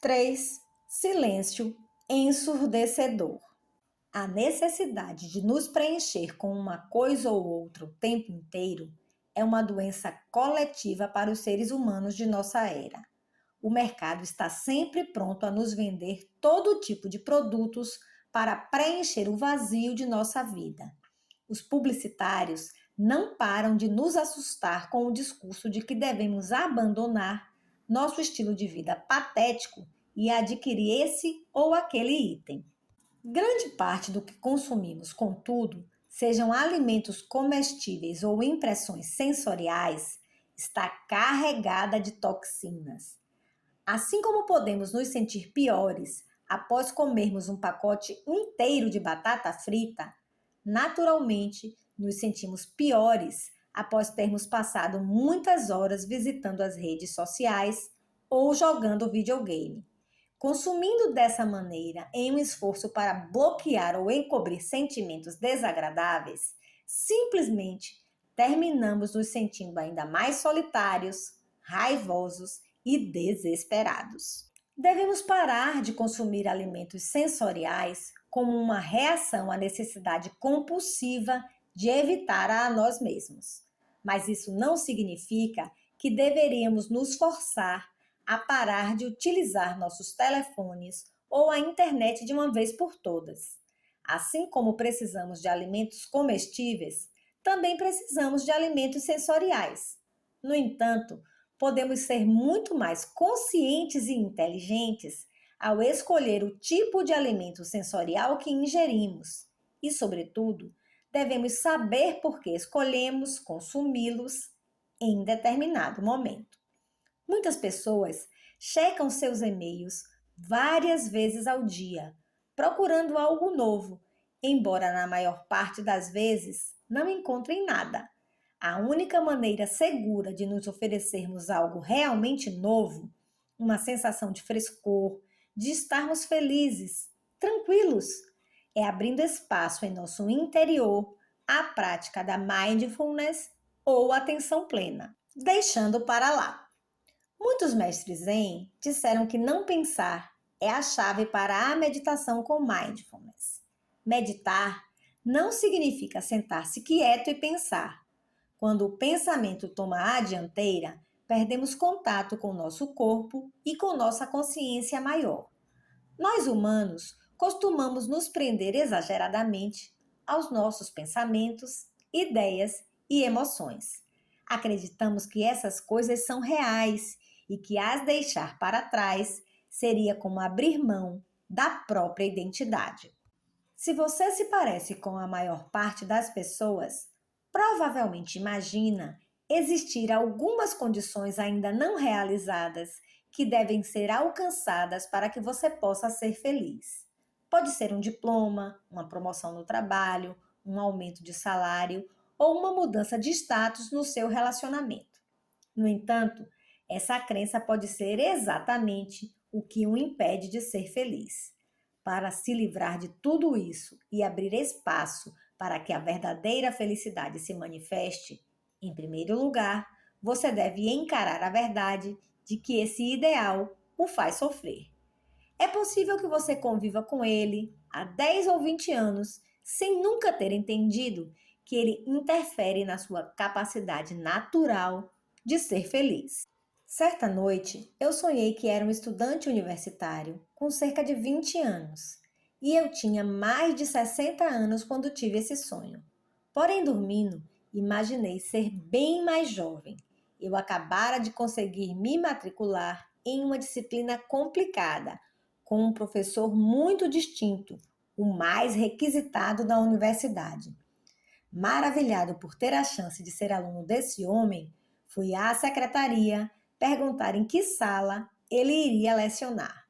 3. Silêncio ensurdecedor. A necessidade de nos preencher com uma coisa ou outra o tempo inteiro é uma doença coletiva para os seres humanos de nossa era. O mercado está sempre pronto a nos vender todo tipo de produtos para preencher o vazio de nossa vida. Os publicitários não param de nos assustar com o discurso de que devemos abandonar nosso estilo de vida patético e adquirir esse ou aquele item. Grande parte do que consumimos, contudo, sejam alimentos comestíveis ou impressões sensoriais, está carregada de toxinas. Assim como podemos nos sentir piores após comermos um pacote inteiro de batata frita, naturalmente nos sentimos piores após termos passado muitas horas visitando as redes sociais ou jogando videogame. Consumindo dessa maneira em um esforço para bloquear ou encobrir sentimentos desagradáveis, simplesmente terminamos nos sentindo ainda mais solitários, raivosos e desesperados. Devemos parar de consumir alimentos sensoriais como uma reação à necessidade compulsiva de evitar a nós mesmos. Mas isso não significa que deveríamos nos forçar a parar de utilizar nossos telefones ou a internet de uma vez por todas. Assim como precisamos de alimentos comestíveis, também precisamos de alimentos sensoriais. No entanto, podemos ser muito mais conscientes e inteligentes ao escolher o tipo de alimento sensorial que ingerimos e, sobretudo, devemos saber por que escolhemos consumi-los em determinado momento. Muitas pessoas checam seus e-mails várias vezes ao dia, procurando algo novo, embora na maior parte das vezes não encontrem nada. A única maneira segura de nos oferecermos algo realmente novo, uma sensação de frescor, de estarmos felizes, tranquilos, é abrindo espaço em nosso interior à prática da mindfulness ou atenção plena, deixando para lá. Muitos mestres Zen disseram que não pensar é a chave para a meditação com mindfulness. Meditar não significa sentar-se quieto e pensar. Quando o pensamento toma a dianteira, perdemos contato com o nosso corpo e com nossa consciência maior. Nós humanos costumamos nos prender exageradamente aos nossos pensamentos, ideias e emoções. Acreditamos que essas coisas são reais e que as deixar para trás seria como abrir mão da própria identidade. Se você se parece com a maior parte das pessoas, provavelmente imagina existir algumas condições ainda não realizadas que devem ser alcançadas para que você possa ser feliz. Pode ser um diploma, uma promoção no trabalho, um aumento de salário ou uma mudança de status no seu relacionamento. No entanto, essa crença pode ser exatamente o que o impede de ser feliz. Para se livrar de tudo isso e abrir espaço para que a verdadeira felicidade se manifeste, em primeiro lugar, você deve encarar a verdade de que esse ideal o faz sofrer. É possível que você conviva com ele há 10 ou 20 anos sem nunca ter entendido que ele interfere na sua capacidade natural de ser feliz. Certa noite, eu sonhei que era um estudante universitário com cerca de 20 anos e eu tinha mais de 60 anos quando tive esse sonho. Porém, dormindo, imaginei ser bem mais jovem. Eu acabara de conseguir me matricular em uma disciplina complicada, com um professor muito distinto, o mais requisitado da universidade. Maravilhado por ter a chance de ser aluno desse homem, fui à secretaria perguntar em que sala ele iria lecionar.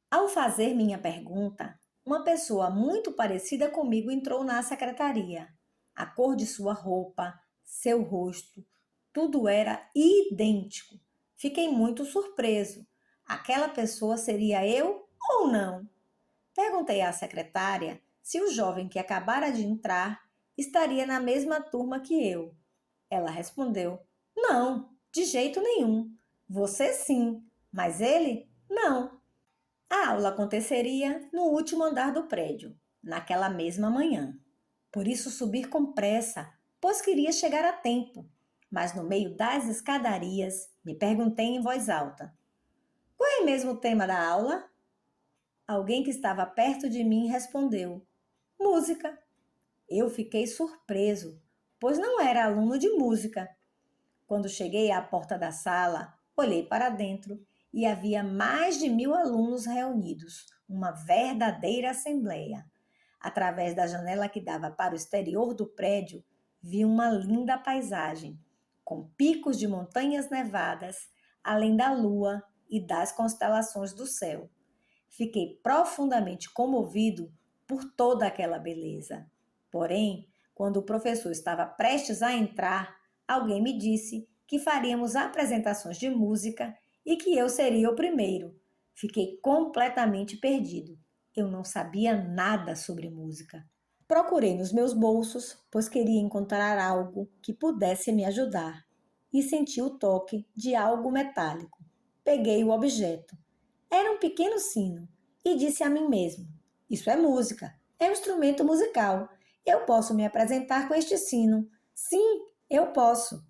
Ao fazer minha pergunta, uma pessoa muito parecida comigo entrou na secretaria. A cor de sua roupa, seu rosto, tudo era idêntico. Fiquei muito surpreso. Aquela pessoa seria eu ou não? Perguntei à secretária se o jovem que acabara de entrar estaria na mesma turma que eu. Ela respondeu: não, de jeito nenhum. Você sim, mas ele não. A aula aconteceria no último andar do prédio, naquela mesma manhã. Por isso subi com pressa, pois queria chegar a tempo. Mas no meio das escadarias, me perguntei em voz alta: qual é mesmo o tema da aula? Alguém que estava perto de mim respondeu: música. Eu fiquei surpreso, pois não era aluno de música. Quando cheguei à porta da sala, olhei para dentro e havia mais de 1.000 alunos reunidos, uma verdadeira assembleia. Através da janela que dava para o exterior do prédio, vi uma linda paisagem, com picos de montanhas nevadas, além da lua e das constelações do céu. Fiquei profundamente comovido por toda aquela beleza. Porém, quando o professor estava prestes a entrar, alguém me disse que faríamos apresentações de música e que eu seria o primeiro. Fiquei completamente perdido. Eu não sabia nada sobre música. Procurei nos meus bolsos, pois queria encontrar algo que pudesse me ajudar, e senti o toque de algo metálico. Peguei o objeto. Era um pequeno sino e disse a mim mesmo: isso é música, é um instrumento musical. Eu posso me apresentar com este sino. Sim, eu posso.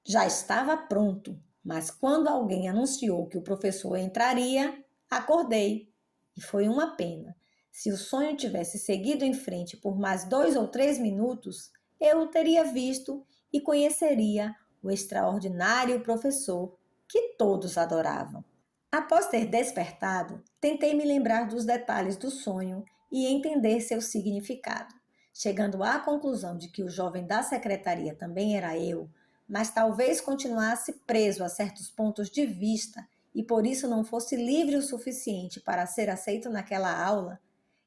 Já estava pronto, mas quando alguém anunciou que o professor entraria, acordei. E foi uma pena. Se o sonho tivesse seguido em frente por mais 2 ou 3 minutos, eu o teria visto e conheceria o extraordinário professor que todos adoravam. Após ter despertado, tentei me lembrar dos detalhes do sonho e entender seu significado, chegando à conclusão de que o jovem da secretaria também era eu, mas talvez continuasse preso a certos pontos de vista e por isso não fosse livre o suficiente para ser aceito naquela aula.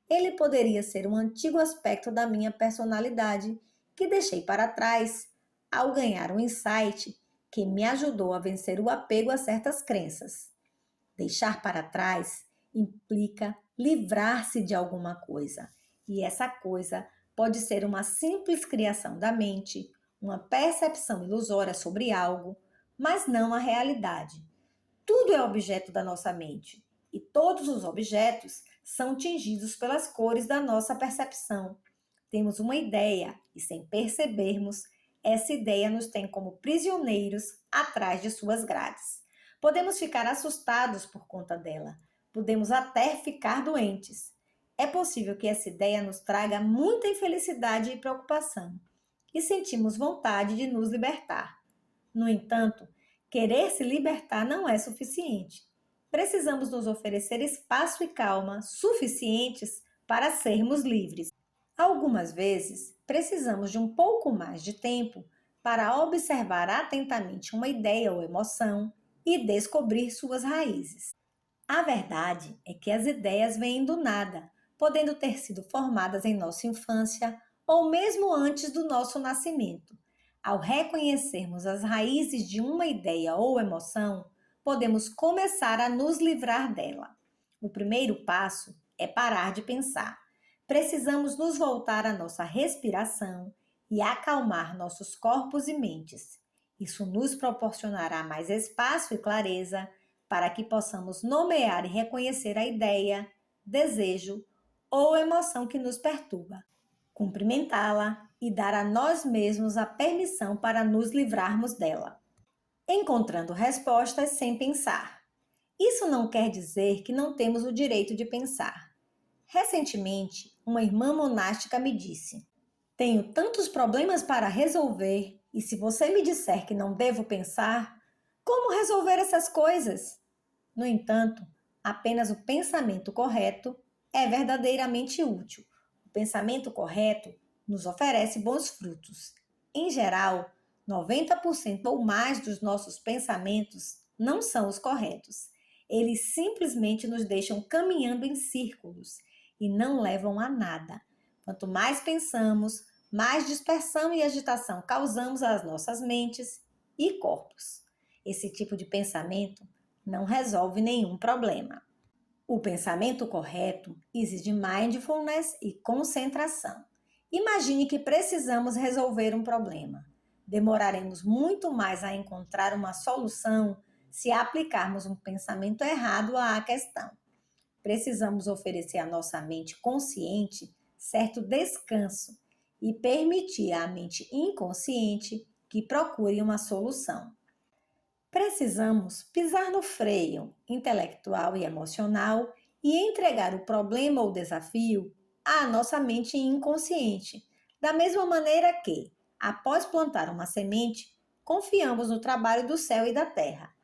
Ele poderia ser um antigo aspecto da minha personalidade que deixei para trás ao ganhar um insight que me ajudou a vencer o apego a certas crenças. Deixar para trás implica livrar-se de alguma coisa, e essa coisa pode ser uma simples criação da mente, uma percepção ilusória sobre algo, mas não a realidade. Tudo é objeto da nossa mente, e todos os objetos são tingidos pelas cores da nossa percepção. Temos uma ideia e, sem percebermos, essa ideia nos tem como prisioneiros atrás de suas grades. Podemos ficar assustados por conta dela. Podemos até ficar doentes. É possível que essa ideia nos traga muita infelicidade e preocupação, e sentimos vontade de nos libertar. No entanto, querer se libertar não é suficiente. Precisamos nos oferecer espaço e calma suficientes para sermos livres. Algumas vezes, precisamos de um pouco mais de tempo para observar atentamente uma ideia ou emoção e descobrir suas raízes. A verdade é que as ideias vêm do nada, podendo ter sido formadas em nossa infância ou mesmo antes do nosso nascimento. Ao reconhecermos as raízes de uma ideia ou emoção, podemos começar a nos livrar dela. O primeiro passo é parar de pensar. Precisamos nos voltar à nossa respiração e acalmar nossos corpos e mentes. Isso nos proporcionará mais espaço e clareza para que possamos nomear e reconhecer a ideia, desejo ou emoção que nos perturba, cumprimentá-la e dar a nós mesmos a permissão para nos livrarmos dela. Encontrando respostas sem pensar. Isso não quer dizer que não temos o direito de pensar. Recentemente, uma irmã monástica me disse: tenho tantos problemas para resolver, e se você me disser que não devo pensar, como resolver essas coisas? No entanto, apenas o pensamento correto é verdadeiramente útil. O pensamento correto nos oferece bons frutos. Em geral, 90% ou mais dos nossos pensamentos não são os corretos. Eles simplesmente nos deixam caminhando em círculos e não levam a nada. Quanto mais pensamos, mais dispersão e agitação causamos às nossas mentes e corpos. Esse tipo de pensamento não resolve nenhum problema. O pensamento correto exige mindfulness e concentração. Imagine que precisamos resolver um problema. Demoraremos muito mais a encontrar uma solução se aplicarmos um pensamento errado à questão. precisamos oferecer à nossa mente consciente certo descanso e permitir à mente inconsciente que procure uma solução. Precisamos pisar no freio intelectual e emocional e entregar o problema ou desafio à nossa mente inconsciente, da mesma maneira que, após plantar uma semente, confiamos no trabalho do céu e da terra.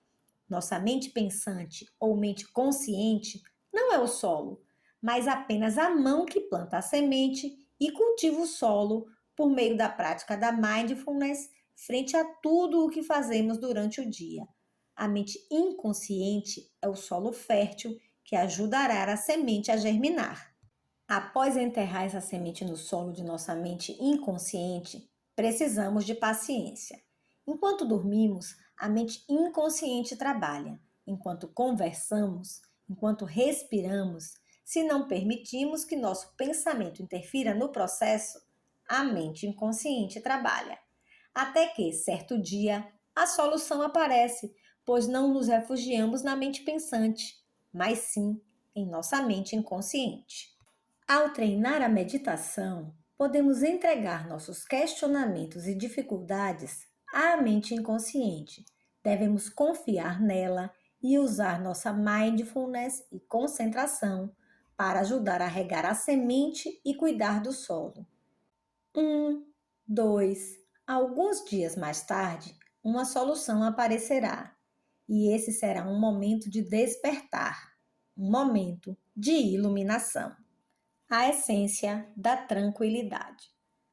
Nossa mente pensante ou mente consciente não é o solo, mas apenas a mão que planta a semente e cultiva o solo por meio da prática da mindfulness frente a tudo o que fazemos durante o dia. A mente inconsciente é o solo fértil que ajudará a semente a germinar. Após enterrar essa semente no solo de nossa mente inconsciente, precisamos de paciência. Enquanto dormimos, a mente inconsciente trabalha. Enquanto conversamos, enquanto respiramos, se não permitimos que nosso pensamento interfira no processo, a mente inconsciente trabalha. Até que, certo dia, a solução aparece, pois não nos refugiamos na mente pensante, mas sim em nossa mente inconsciente. Ao treinar a meditação, podemos entregar nossos questionamentos e dificuldades à mente inconsciente. Devemos confiar nela e usar nossa mindfulness e concentração para ajudar a regar a semente e cuidar do solo. 2. Alguns dias mais tarde, uma solução aparecerá, e esse será um momento de despertar, um momento de iluminação. A essência da tranquilidade.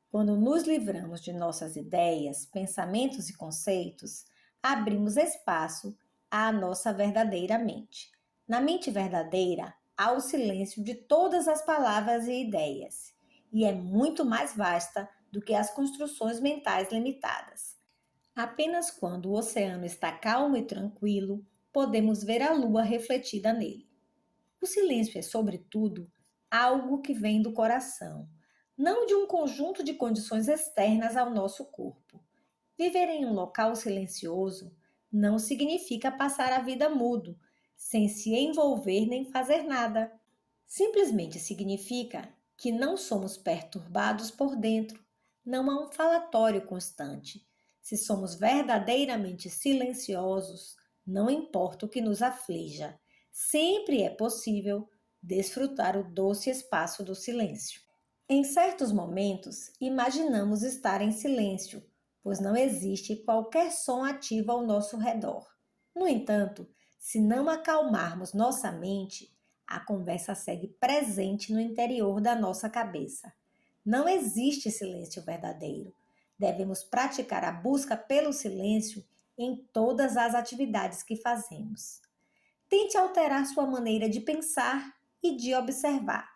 Quando nos livramos de nossas ideias, pensamentos e conceitos, abrimos espaço à nossa verdadeira mente. Na mente verdadeira, há o silêncio de todas as palavras e ideias, e é muito mais vasta do que as construções mentais limitadas. Apenas quando o oceano está calmo e tranquilo, podemos ver a lua refletida nele. O silêncio é, sobretudo, algo que vem do coração, não de um conjunto de condições externas ao nosso corpo. Viver em um local silencioso não significa passar a vida mudo, sem se envolver nem fazer nada. Simplesmente significa que não somos perturbados por dentro, não há um falatório constante. Se somos verdadeiramente silenciosos, não importa o que nos aflija, sempre é possível desfrutar o doce espaço do silêncio. Em certos momentos, imaginamos estar em silêncio, pois não existe qualquer som ativo ao nosso redor. No entanto, se não acalmarmos nossa mente, a conversa segue presente no interior da nossa cabeça. Não existe silêncio verdadeiro. Devemos praticar a busca pelo silêncio em todas as atividades que fazemos. Tente alterar sua maneira de pensar e de observar.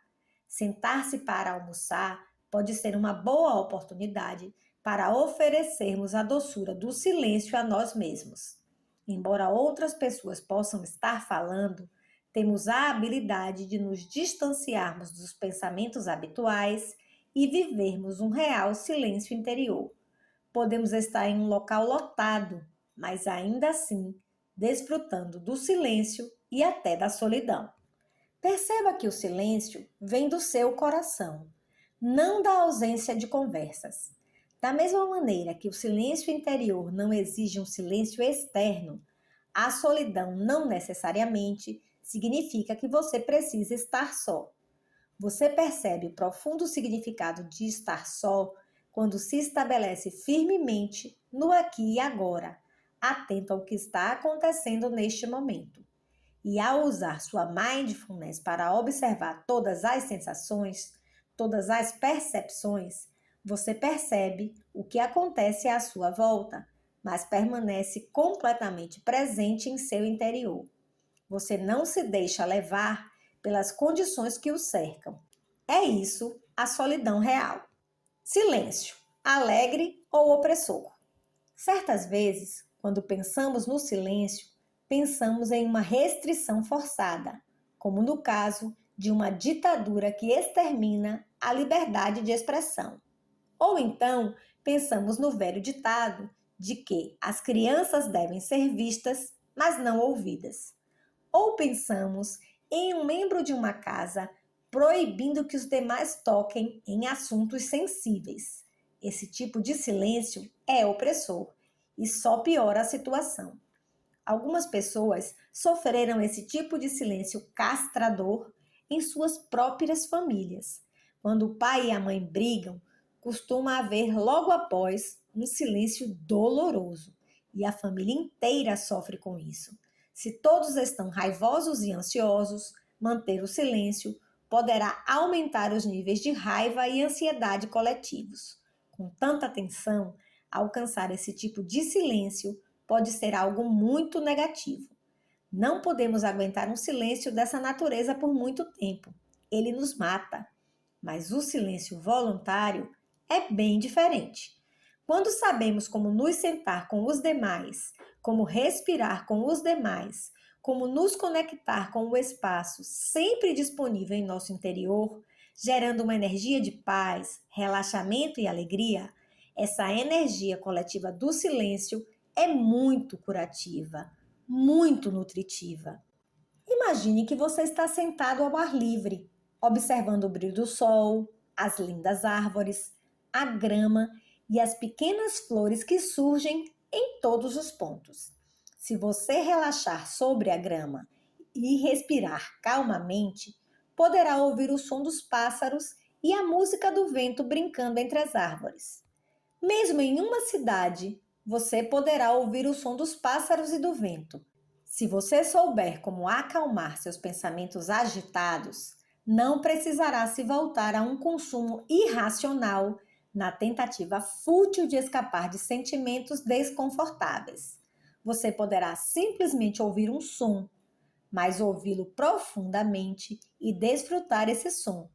Sentar-se para almoçar pode ser uma boa oportunidade para oferecermos a doçura do silêncio a nós mesmos. Embora outras pessoas possam estar falando, temos a habilidade de nos distanciarmos dos pensamentos habituais e vivermos um real silêncio interior. Podemos estar em um local lotado, mas ainda assim desfrutando do silêncio e até da solidão. Perceba que o silêncio vem do seu coração, não da ausência de conversas. Da mesma maneira que o silêncio interior não exige um silêncio externo, a solidão não necessariamente significa que você precisa estar só. Você percebe o profundo significado de estar só quando se estabelece firmemente no aqui e agora, atento ao que está acontecendo neste momento. E ao usar sua mindfulness para observar todas as sensações, todas as percepções, você percebe o que acontece à sua volta, mas permanece completamente presente em seu interior. Você não se deixa levar pelas condições que o cercam. É isso a solidão real. Silêncio, alegre ou opressor. Certas vezes, quando pensamos no silêncio, pensamos em uma restrição forçada, como no caso de uma ditadura que extermina a liberdade de expressão. Ou então, pensamos no velho ditado de que as crianças devem ser vistas, mas não ouvidas. Ou pensamos em um membro de uma casa, proibindo que os demais toquem em assuntos sensíveis. Esse tipo de silêncio é opressor e só piora a situação. Algumas pessoas sofreram esse tipo de silêncio castrador em suas próprias famílias. Quando o pai e a mãe brigam, costuma haver logo após um silêncio doloroso e a família inteira sofre com isso. Se todos estão raivosos e ansiosos, manter o silêncio poderá aumentar os níveis de raiva e ansiedade coletivos. Com tanta tensão, alcançar esse tipo de silêncio pode ser algo muito negativo. Não podemos aguentar um silêncio dessa natureza por muito tempo. Ele nos mata. Mas o silêncio voluntário é bem diferente. Quando sabemos como nos sentar com os demais, como respirar com os demais, como nos conectar com o espaço sempre disponível em nosso interior, gerando uma energia de paz, relaxamento e alegria, essa energia coletiva do silêncio é muito curativa, muito nutritiva. Imagine que você está sentado ao ar livre, observando o brilho do sol, as lindas árvores, a grama e as pequenas flores que surgem em todos os pontos. Se você relaxar sobre a grama e respirar calmamente, poderá ouvir o som dos pássaros e a música do vento brincando entre as árvores. Mesmo em uma cidade, você poderá ouvir o som dos pássaros e do vento. Se você souber como acalmar seus pensamentos agitados, não precisará se voltar a um consumo irracional na tentativa fútil de escapar de sentimentos desconfortáveis. Você poderá simplesmente ouvir um som, mas ouvi-lo profundamente e desfrutar esse som.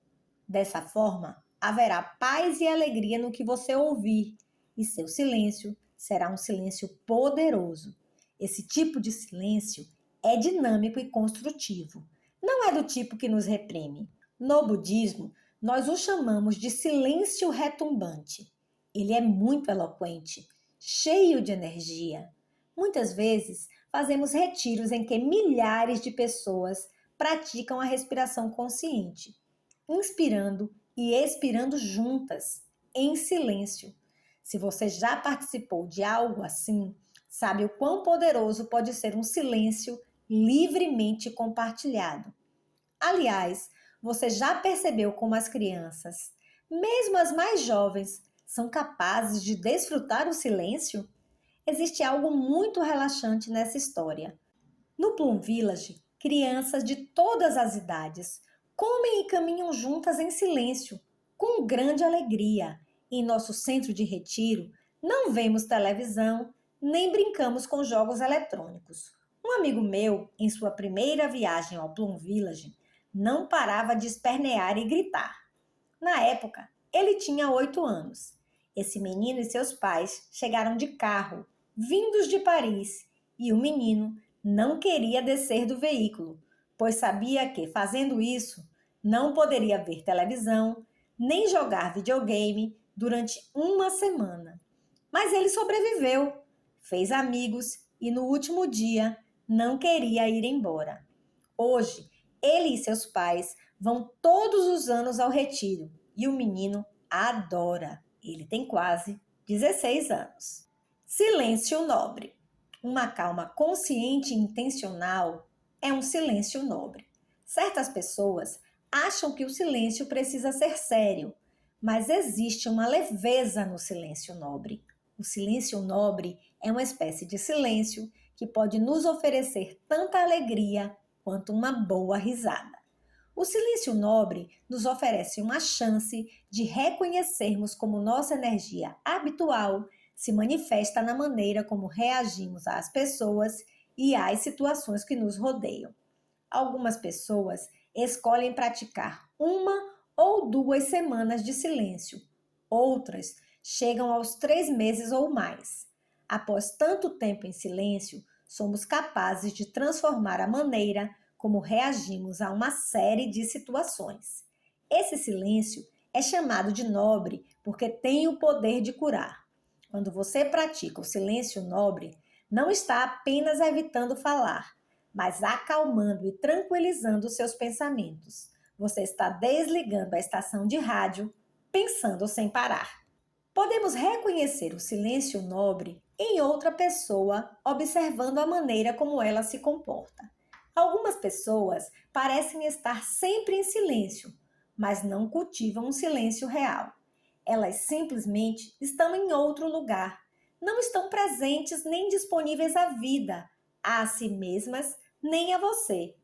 Dessa forma, haverá paz e alegria no que você ouvir, e seu silêncio será um silêncio poderoso. Esse tipo de silêncio é dinâmico e construtivo. Não é do tipo que nos reprime. No budismo, nós o chamamos de silêncio retumbante. Ele é muito eloquente, cheio de energia. Muitas vezes, fazemos retiros em que milhares de pessoas praticam a respiração consciente, inspirando e expirando juntas, em silêncio. Se você já participou de algo assim, sabe o quão poderoso pode ser um silêncio livremente compartilhado. Aliás, você já percebeu como as crianças, mesmo as mais jovens, são capazes de desfrutar o silêncio? Existe algo muito relaxante nessa história. No Plum Village, crianças de todas as idades comem e caminham juntas em silêncio, com grande alegria. Em nosso centro de retiro, não vemos televisão, nem brincamos com jogos eletrônicos. Um amigo meu, em sua primeira viagem ao Plum Village, não parava de espernear e gritar. Na época, ele tinha 8 anos. Esse menino e seus pais chegaram de carro, vindos de Paris, e o menino não queria descer do veículo, pois sabia que, fazendo isso, não poderia ver televisão, nem jogar videogame durante uma semana. Mas ele sobreviveu, fez amigos e no último dia não queria ir embora. Hoje, ele e seus pais vão todos os anos ao retiro e o menino adora. Ele tem quase 16 anos. Silêncio nobre. Uma calma consciente e intencional é um silêncio nobre. Certas pessoas acham que o silêncio precisa ser sério, mas existe uma leveza no silêncio nobre. O silêncio nobre é uma espécie de silêncio que pode nos oferecer tanta alegria quanto uma boa risada. O silêncio nobre nos oferece uma chance de reconhecermos como nossa energia habitual se manifesta na maneira como reagimos às pessoas e às situações que nos rodeiam. Algumas pessoas escolhem praticar 1 ou 2 semanas de silêncio. Outras chegam aos 3 meses ou mais. Após tanto tempo em silêncio, somos capazes de transformar a maneira como reagimos a uma série de situações. Esse silêncio é chamado de nobre porque tem o poder de curar. Quando você pratica o silêncio nobre, não está apenas evitando falar, mas acalmando e tranquilizando seus pensamentos. Você está desligando a estação de rádio, pensando sem parar. Podemos reconhecer o silêncio nobre em outra pessoa, observando a maneira como ela se comporta. Algumas pessoas parecem estar sempre em silêncio, mas não cultivam um silêncio real. Elas simplesmente estão em outro lugar, não estão presentes nem disponíveis à vida, a si mesmas, nem a você.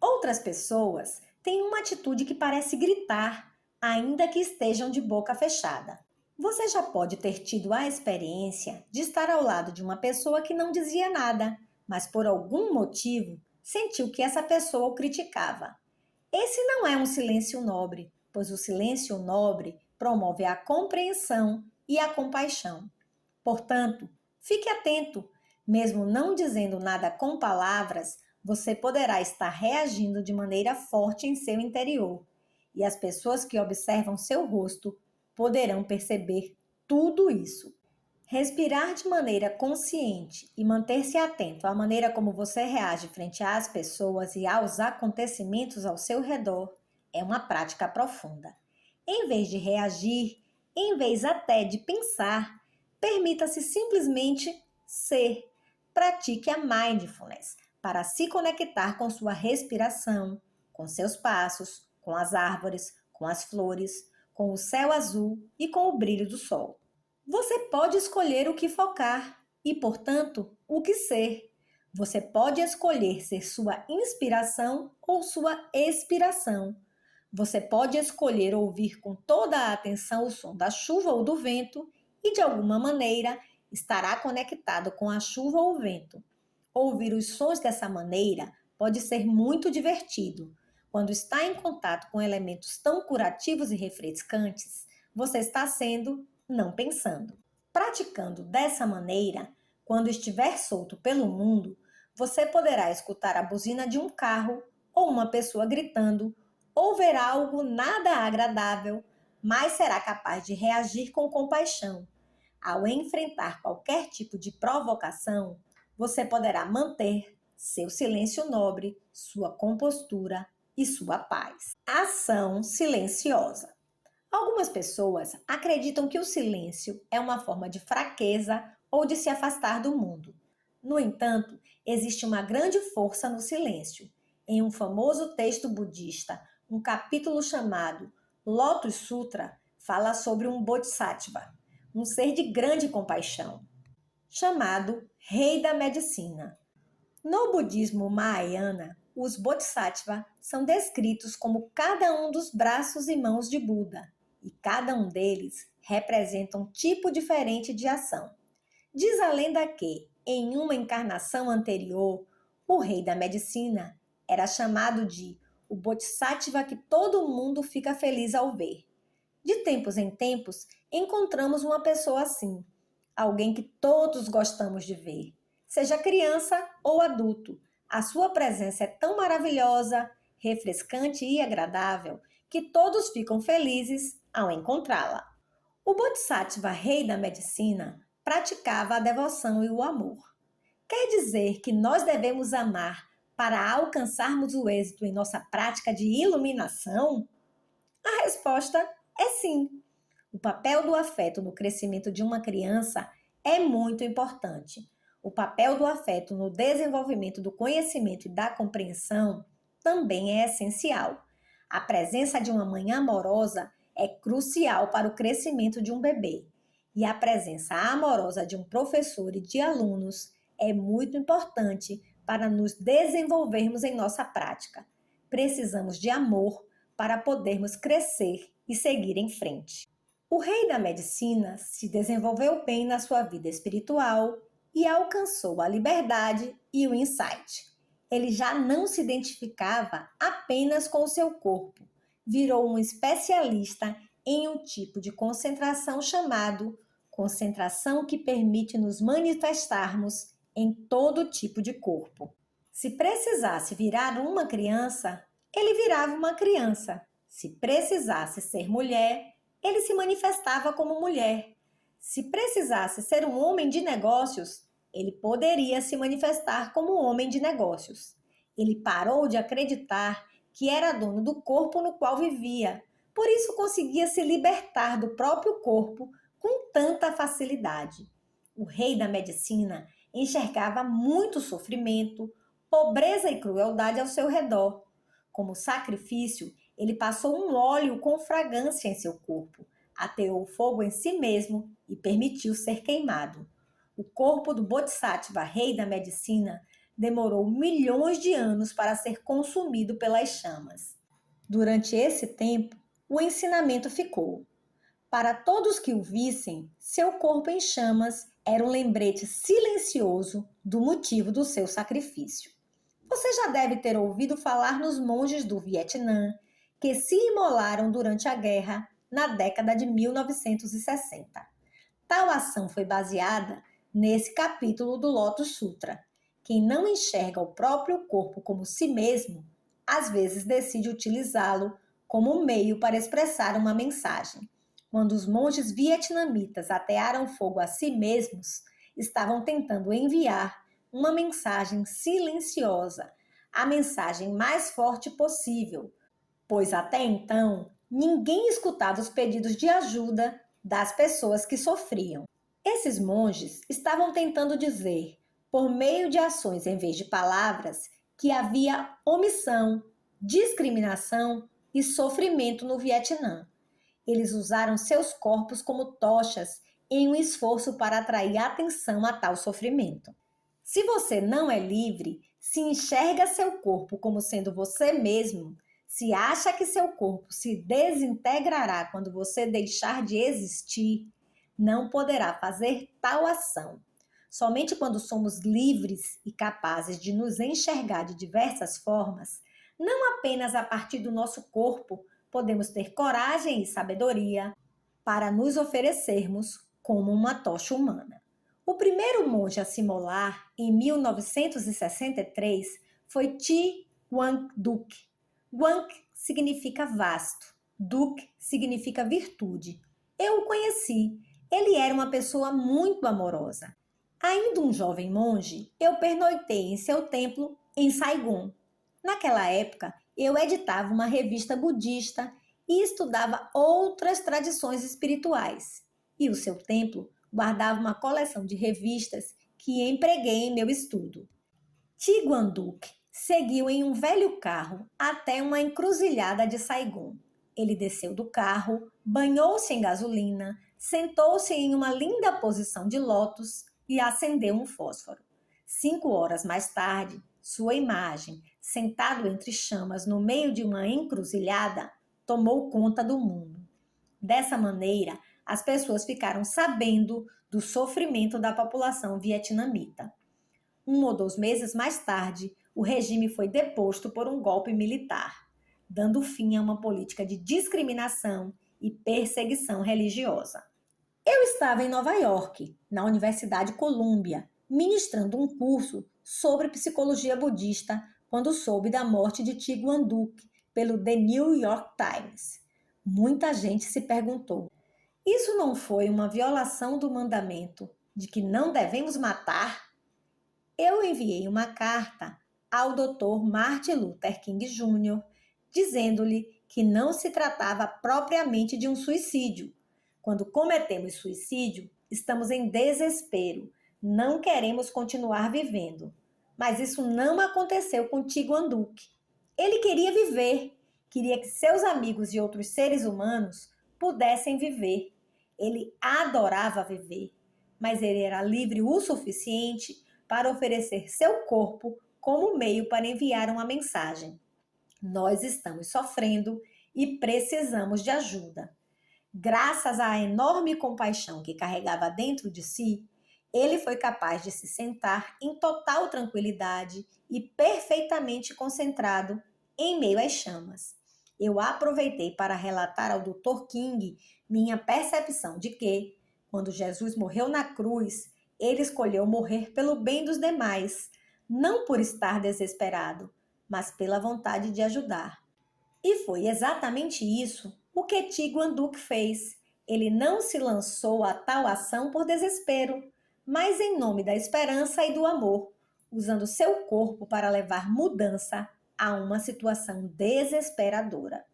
Outras pessoas têm uma atitude que parece gritar, ainda que estejam de boca fechada. Você já pode ter tido a experiência de estar ao lado de uma pessoa que não dizia nada, mas por algum motivo sentiu que essa pessoa o criticava. Esse não é um silêncio nobre, pois o silêncio nobre promove a compreensão e a compaixão. Portanto, fique atento, mesmo não dizendo nada com palavras, você poderá estar reagindo de maneira forte em seu interior, e as pessoas que observam seu rosto poderão perceber tudo isso. Respirar de maneira consciente e manter-se atento à maneira como você reage frente às pessoas e aos acontecimentos ao seu redor é uma prática profunda. Em vez de reagir, em vez até de pensar, permita-se simplesmente ser. Pratique a mindfulness para se conectar com sua respiração, com seus passos, com as árvores, com as flores, com o céu azul e com o brilho do sol. Você pode escolher o que focar e, portanto, o que ser. Você pode escolher ser sua inspiração ou sua expiração. Você pode escolher ouvir com toda a atenção o som da chuva ou do vento e, de alguma maneira, estará conectado com a chuva ou o vento. Ouvir os sons dessa maneira pode ser muito divertido. Quando está em contato com elementos tão curativos e refrescantes, você está sendo, não pensando. Praticando dessa maneira, quando estiver solto pelo mundo, você poderá escutar a buzina de um carro ou uma pessoa gritando, ou ver algo nada agradável, mas será capaz de reagir com compaixão. Ao enfrentar qualquer tipo de provocação, você poderá manter seu silêncio nobre, sua compostura e sua paz. Ação silenciosa. Algumas pessoas acreditam que o silêncio é uma forma de fraqueza ou de se afastar do mundo. No entanto, existe uma grande força no silêncio. Em um famoso texto budista, um capítulo chamado Lotus Sutra fala sobre um bodhisattva, um ser de grande compaixão, chamado Rei da Medicina. No budismo Mahayana, os bodhisattvas são descritos como cada um dos braços e mãos de Buda, e cada um deles representa um tipo diferente de ação. Diz a lenda que, em uma encarnação anterior, o rei da medicina era chamado de o bodhisattva que todo mundo fica feliz ao ver. De tempos em tempos, encontramos uma pessoa assim, alguém que todos gostamos de ver. Seja criança ou adulto, a sua presença é tão maravilhosa, refrescante e agradável que todos ficam felizes ao encontrá-la. O Bodhisattva Rei da Medicina praticava a devoção e o amor. Quer dizer que nós devemos amar para alcançarmos o êxito em nossa prática de iluminação? A resposta é sim. O papel do afeto no crescimento de uma criança é muito importante. O papel do afeto no desenvolvimento do conhecimento e da compreensão também é essencial. A presença de uma mãe amorosa é crucial para o crescimento de um bebê. E a presença amorosa de um professor e de alunos é muito importante para nos desenvolvermos em nossa prática. Precisamos de amor para podermos crescer e seguir em frente. O rei da medicina se desenvolveu bem na sua vida espiritual e alcançou a liberdade e o insight. Ele já não se identificava apenas com o seu corpo, virou um especialista em um tipo de concentração chamado concentração que permite nos manifestarmos em todo tipo de corpo. Se precisasse virar uma criança, ele virava uma criança. Se precisasse ser mulher, ele se manifestava como mulher. Se precisasse ser um homem de negócios, ele poderia se manifestar como homem de negócios. Ele parou de acreditar que era dono do corpo no qual vivia, por isso conseguia se libertar do próprio corpo com tanta facilidade. O rei da medicina enxergava muito sofrimento, pobreza e crueldade ao seu redor. Como sacrifício, ele passou um óleo com fragrância em seu corpo, ateou fogo em si mesmo e permitiu ser queimado. O corpo do Bodhisattva, rei da medicina, demorou milhões de anos para ser consumido pelas chamas. Durante esse tempo, o ensinamento ficou. Para todos que o vissem, seu corpo em chamas era um lembrete silencioso do motivo do seu sacrifício. Você já deve ter ouvido falar nos monges do Vietnã que se imolaram durante a guerra na década de 1960. Tal ação foi baseada nesse capítulo do Lotus Sutra. Quem não enxerga o próprio corpo como si mesmo, às vezes decide utilizá-lo como meio para expressar uma mensagem. Quando os monges vietnamitas atearam fogo a si mesmos, estavam tentando enviar uma mensagem silenciosa, a mensagem mais forte possível, pois até então ninguém escutava os pedidos de ajuda das pessoas que sofriam. Esses monges estavam tentando dizer, por meio de ações em vez de palavras, que havia omissão, discriminação e sofrimento no Vietnã. Eles usaram seus corpos como tochas em um esforço para atrair atenção a tal sofrimento. Se você não é livre, se enxerga seu corpo como sendo você mesmo, se acha que seu corpo se desintegrará quando você deixar de existir, não poderá fazer tal ação. Somente quando somos livres e capazes de nos enxergar de diversas formas, não apenas a partir do nosso corpo, podemos ter coragem e sabedoria para nos oferecermos como uma tocha humana. O primeiro monge a se imolar, em 1963, foi Thi Quang Duc. Quang significa vasto, Duc significa virtude. Eu o conheci. Ele era uma pessoa muito amorosa. Ainda um jovem monge, eu pernoitei em seu templo em Saigon. Naquela época, eu editava uma revista budista e estudava outras tradições espirituais. E o seu templo guardava uma coleção de revistas que empreguei em meu estudo. Thi Quang Duc seguiu em um velho carro até uma encruzilhada de Saigon. Ele desceu do carro, banhou-se em gasolina, sentou-se em uma linda posição de lótus e acendeu um fósforo. 5 horas mais tarde, sua imagem, sentado entre chamas no meio de uma encruzilhada, tomou conta do mundo. Dessa maneira, as pessoas ficaram sabendo do sofrimento da população vietnamita. 1 ou 2 meses mais tarde, o regime foi deposto por um golpe militar, dando fim a uma política de discriminação e perseguição religiosa. Eu estava em Nova York, na Universidade Columbia, ministrando um curso sobre psicologia budista quando soube da morte de Thi Quang Duc pelo The New York Times. Muita gente se perguntou: isso não foi uma violação do mandamento de que não devemos matar? Eu enviei uma carta ao Dr. Martin Luther King Jr., dizendo-lhe que não se tratava propriamente de um suicídio. Quando cometemos suicídio, estamos em desespero, não queremos continuar vivendo. Mas isso não aconteceu com Thi Quang Duc. Ele queria viver, queria que seus amigos e outros seres humanos pudessem viver. Ele adorava viver, mas ele era livre o suficiente para oferecer seu corpo como meio para enviar uma mensagem. Nós estamos sofrendo e precisamos de ajuda. Graças à enorme compaixão que carregava dentro de si, ele foi capaz de se sentar em total tranquilidade e perfeitamente concentrado em meio às chamas. Eu aproveitei para relatar ao Dr. King minha percepção de que, quando Jesus morreu na cruz, ele escolheu morrer pelo bem dos demais, não por estar desesperado, mas pela vontade de ajudar. E foi exatamente isso o que Thi Quang Duc fez. Ele não se lançou a tal ação por desespero, mas em nome da esperança e do amor, usando seu corpo para levar mudança a uma situação desesperadora.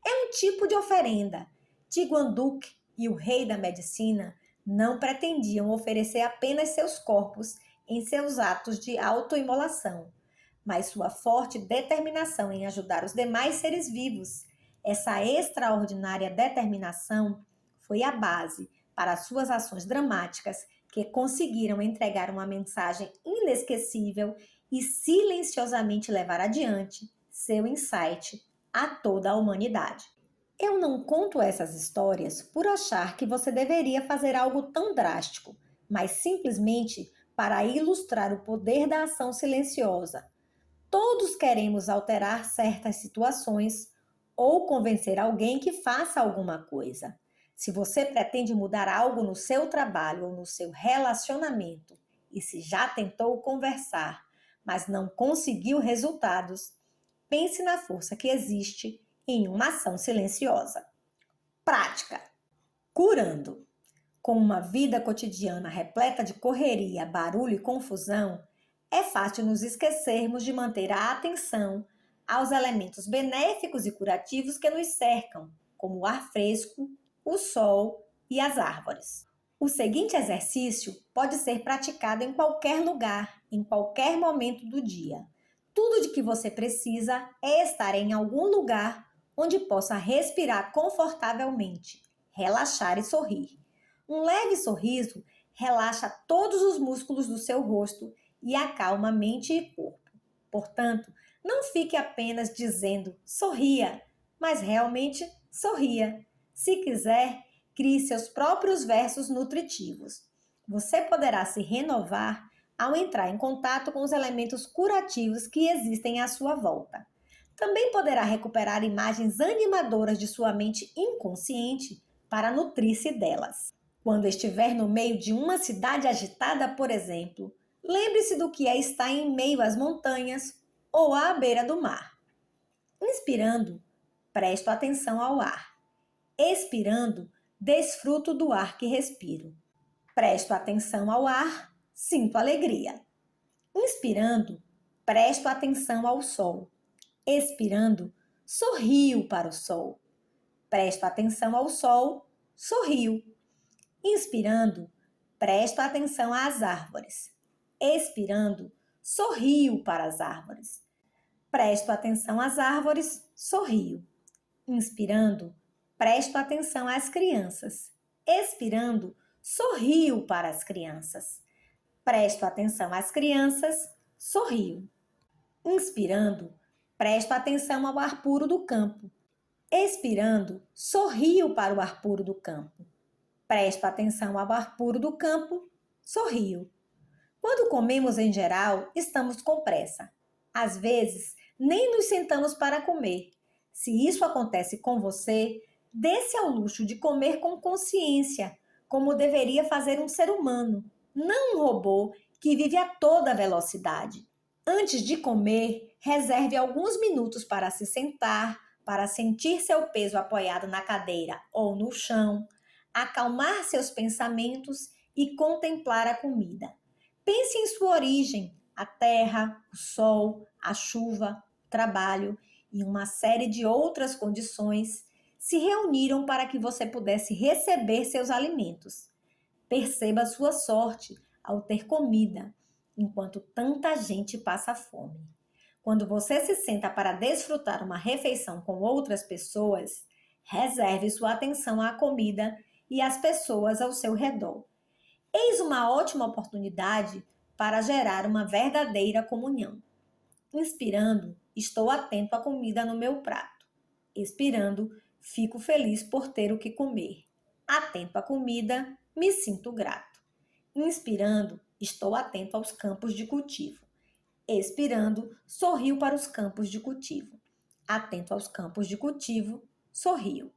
É um tipo de oferenda. Tiguanduc e o rei da medicina não pretendiam oferecer apenas seus corpos em seus atos de autoimolação, mas sua forte determinação em ajudar os demais seres vivos. Essa extraordinária determinação foi a base para suas ações dramáticas que conseguiram entregar uma mensagem inesquecível e silenciosamente levar adiante seu insight a toda a humanidade. Eu não conto essas histórias por achar que você deveria fazer algo tão drástico, mas simplesmente para ilustrar o poder da ação silenciosa. Todos queremos alterar certas situações ou convencer alguém que faça alguma coisa. Se você pretende mudar algo no seu trabalho ou no seu relacionamento e se já tentou conversar, mas não conseguiu resultados, pense na força que existe em uma ação silenciosa. Prática: curando. Com uma vida cotidiana repleta de correria, barulho e confusão, é fácil nos esquecermos de manter a atenção aos elementos benéficos e curativos que nos cercam, como o ar fresco, o sol e as árvores. O seguinte exercício pode ser praticado em qualquer lugar, em qualquer momento do dia. Tudo de que você precisa é estar em algum lugar onde possa respirar confortavelmente, relaxar e sorrir. Um leve sorriso relaxa todos os músculos do seu rosto e acalma mente e corpo. Portanto, não fique apenas dizendo sorria, mas realmente sorria. Se quiser, crie seus próprios versos nutritivos. Você poderá se renovar ao entrar em contato com os elementos curativos que existem à sua volta. Também poderá recuperar imagens animadoras de sua mente inconsciente para nutrir-se delas. Quando estiver no meio de uma cidade agitada, por exemplo, lembre-se do que é estar em meio às montanhas ou à beira do mar. Inspirando, presto atenção ao ar. Expirando, desfruto do ar que respiro. Presto atenção ao ar, sinto alegria. Inspirando, presto atenção ao sol. Expirando, sorrio para o sol. Presto atenção ao sol, sorrio. Inspirando, presto atenção às árvores. Expirando, sorrio para as árvores. Presto atenção às árvores, sorrio. Inspirando, presto atenção às crianças. Expirando, sorrio para as crianças. Presto atenção às crianças, sorrio. Inspirando, presto atenção ao ar puro do campo. Expirando, sorrio para o ar puro do campo. Presto atenção ao ar puro do campo, sorrio. Quando comemos em geral, estamos com pressa. Às vezes, nem nos sentamos para comer. Se isso acontece com você, dê-se ao luxo de comer com consciência, como deveria fazer um ser humano, não um robô que vive a toda velocidade. Antes de comer, reserve alguns minutos para se sentar, para sentir seu peso apoiado na cadeira ou no chão, acalmar seus pensamentos e contemplar a comida. Pense em sua origem, a terra, o sol, a chuva, o trabalho e uma série de outras condições se reuniram para que você pudesse receber seus alimentos. Perceba sua sorte ao ter comida, enquanto tanta gente passa fome. Quando você se senta para desfrutar uma refeição com outras pessoas, reserve sua atenção à comida e às pessoas ao seu redor. Eis uma ótima oportunidade para gerar uma verdadeira comunhão. Inspirando, estou atento à comida no meu prato. Expirando, fico feliz por ter o que comer. Atento à comida, me sinto grato. Inspirando, estou atento aos campos de cultivo. Expirando, sorrio para os campos de cultivo. Atento aos campos de cultivo, sorrio.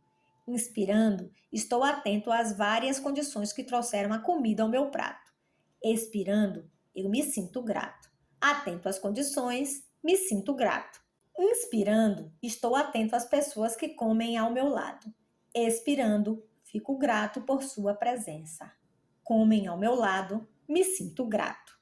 Inspirando, estou atento às várias condições que trouxeram a comida ao meu prato. Expirando, eu me sinto grato. Atento às condições, me sinto grato. Inspirando, estou atento às pessoas que comem ao meu lado. Expirando, fico grato por sua presença. Comem ao meu lado, me sinto grato.